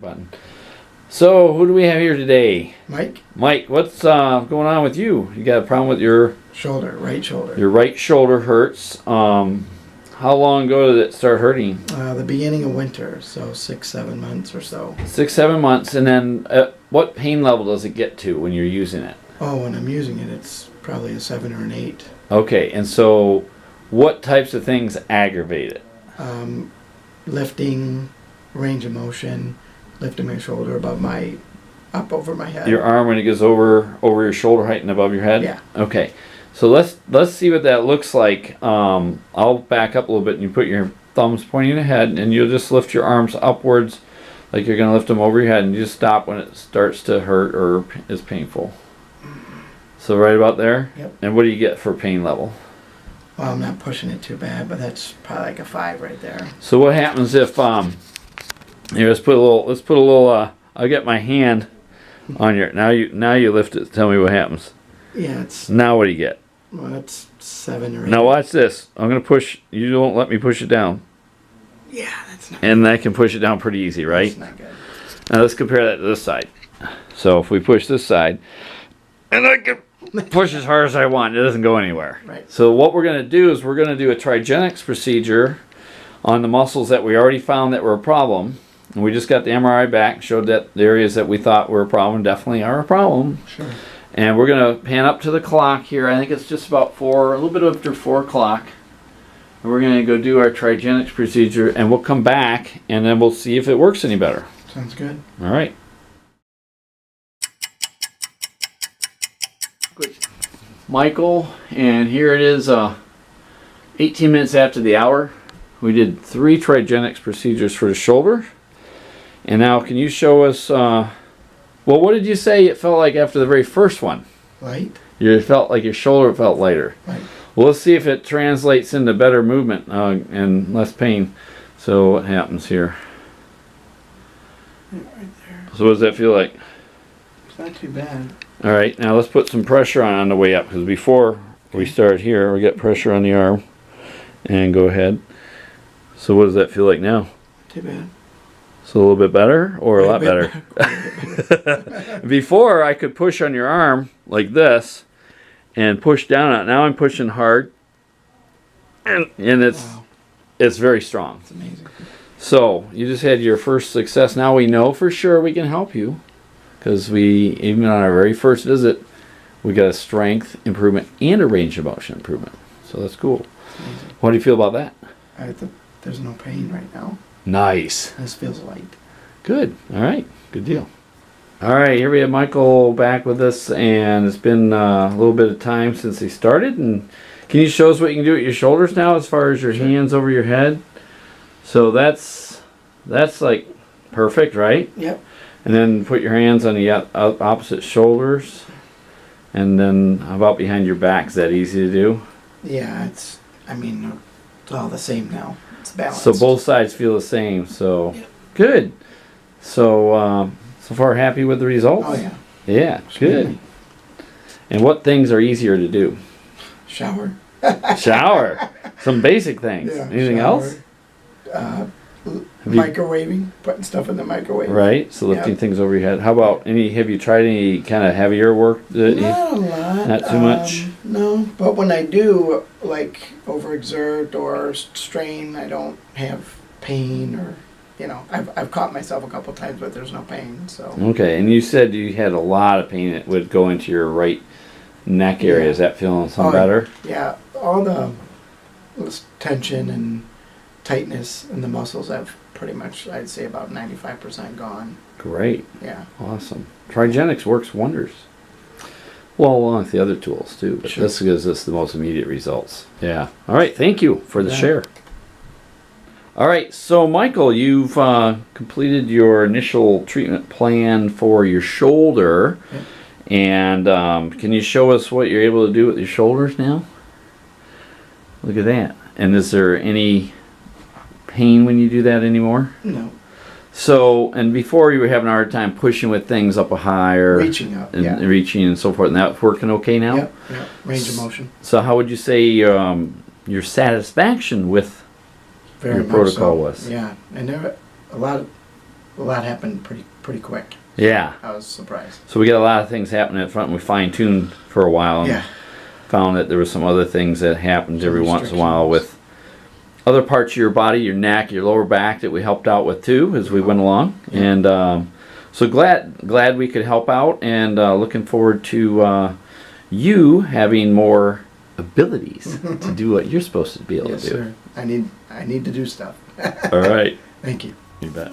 button. So, who do we have here today? Mike. Mike, what's going on with you? You got a problem with your shoulder, right shoulder. Your right shoulder hurts. How long ago did it start hurting? The beginning of winter, so 6-7 months or so. 6-7 months, and then what pain level does it get to when you're using it? Oh, when I'm using it, it's probably a 7 or an 8. Okay, and so what types of things aggravate it? Lifting, range of motion, lifting my shoulder up over my head. Your arm when it goes over your shoulder height and above your head? Yeah. Okay. So let's see what that looks like. I'll back up a little bit and you put your thumbs pointing ahead and you'll just lift your arms upwards like you're going to lift them over your head, and you just stop when it starts to hurt or is painful. So right about there? Yep. And what do you get for pain level? Well, I'm not pushing it too bad, but that's probably like a 5 right there. So what happens if here, let's put a little I'll get my hand on your now you lift it. Tell me what happens. Yeah, it's now what do you get? Well, it's 7 or 8. Now watch this. I'm gonna push. You don't let me push it down. Yeah, that's not. And I can push it down pretty easy, right? That's not good. Now let's compare that to this side. So if we push this side, and I can push as hard as I want, it doesn't go anywhere. Right. So what we're gonna do is we're gonna do a Trigenics procedure on the muscles that we already found that were a problem. And we just got the MRI back, showed that the areas that we thought were a problem definitely are a problem. Sure. And we're going to pan up to the clock here. I think it's just about a little bit after 4 o'clock. And we're going to go do our Trigenics procedure, and we'll come back, and then we'll see if it works any better. Sounds good. All right. Good. Michael, and here it is 18 minutes after the hour. We did 3 Trigenics procedures for the shoulder. And now can you show us... well, what did you say it felt like after the very first one? Light. You felt like your shoulder felt lighter. Right. Well, let's see if it translates into better movement and less pain. So what happens here? Yeah, right there. So what does that feel like? It's not too bad. All right, now let's put some pressure on the way up, because before we start here, we get pressure on the arm. And go ahead. So what does that feel like now? Too bad. So a little bit better or a lot better? Before I could push on your arm like this and push down on it. Now I'm pushing hard and it's very strong. It's amazing. So you just had your first success. Now we know for sure we can help you, because even on our very first visit we got a strength improvement and a range of motion improvement. So that's cool. What do you feel about that? There's no pain right now. Nice. This feels light. Good. All right. Good deal. All right. Here we have Michael back with us, and it's been a little bit of time since he started. And can you show us what you can do with your shoulders now, as far as your hands over your head? So that's like perfect, right? Yep. And then put your hands on the opposite shoulders, and then how about behind your back? Is that easy to do? Yeah, it's all the same now. It's balanced. So both sides feel the same. So yep. Good. So so far happy with the results? Oh yeah. Yeah, good. And what things are easier to do? Shower. Shower. Some basic things. Yeah, anything shower. else? Microwaving, putting stuff in the microwave. Right. So lifting things over your head. How about have you tried any kind of heavier work? Not a lot. Not too much? No, but when I do, like, overexert or strain, I don't have pain, or, I've caught myself a couple times, but there's no pain, so. Okay, and you said you had a lot of pain that would go into your right neck area. Yeah. Is that feeling some better? Yeah, all the tension and tightness in the muscles have pretty much, I'd say, about 95% gone. Great. Yeah. Awesome. Trigenics works wonders. Well, along with the other tools too, but Sure. this gives us the most immediate results. Yeah. All right. Thank you for the share. All right. So, Michael, you've completed your initial treatment plan for your shoulder. Yep. And can you show us what you're able to do with your shoulders now? Look at that. And is there any pain when you do that anymore? No. So, and before you were having a hard time pushing with things up a higher, Reaching up, and yeah. reaching and so forth, and that's working okay now? Yep. Range of motion. So how would you say your satisfaction with Very your much protocol so. was? Yeah, and there a lot of a lot happened pretty quick. Yeah. I was surprised. So we get a lot of things happening up front, and we fine-tuned for a while. And Yeah. found that there were some other things that happened Some every once in a while with other parts of your body, your neck, your lower back, that we helped out with too as we went along. Yeah. And so glad we could help out, and looking forward to you having more abilities to do what you're supposed to be able Yes, to do. sir. I need to do stuff. All right. Thank you. You bet.